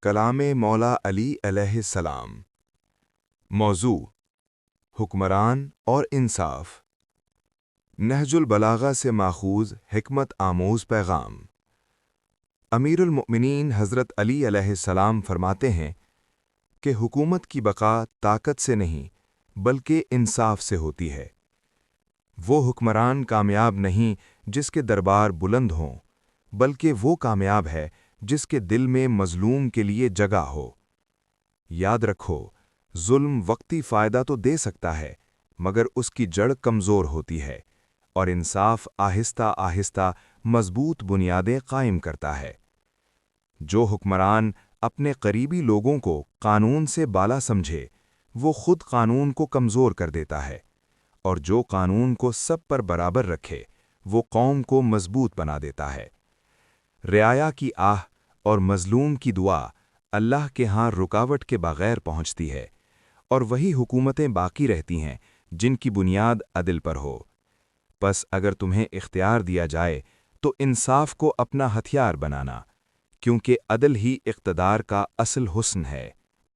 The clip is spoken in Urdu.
کلام مولا علی علیہ السلام۔ موضوع: حکمران اور انصاف۔ نہج البلاغہ سے ماخوذ حکمت آموز پیغام۔ امیر المؤمنین حضرت علی علیہ السلام فرماتے ہیں کہ حکومت کی بقا طاقت سے نہیں بلکہ انصاف سے ہوتی ہے۔ وہ حکمران کامیاب نہیں جس کے دربار بلند ہوں، بلکہ وہ کامیاب ہے جس کے دل میں مظلوم کے لیے جگہ ہو۔ یاد رکھو، ظلم وقتی فائدہ تو دے سکتا ہے مگر اس کی جڑ کمزور ہوتی ہے، اور انصاف آہستہ آہستہ مضبوط بنیادیں قائم کرتا ہے۔ جو حکمران اپنے قریبی لوگوں کو قانون سے بالا سمجھے، وہ خود قانون کو کمزور کر دیتا ہے، اور جو قانون کو سب پر برابر رکھے، وہ قوم کو مضبوط بنا دیتا ہے۔ رعایا کی آہ اور مظلوم کی دعا اللہ کے ہاں رکاوٹ کے بغیر پہنچتی ہے، اور وہی حکومتیں باقی رہتی ہیں جن کی بنیاد عدل پر ہو۔ پس اگر تمہیں اختیار دیا جائے تو انصاف کو اپنا ہتھیار بنانا، کیونکہ عدل ہی اقتدار کا اصل حسن ہے۔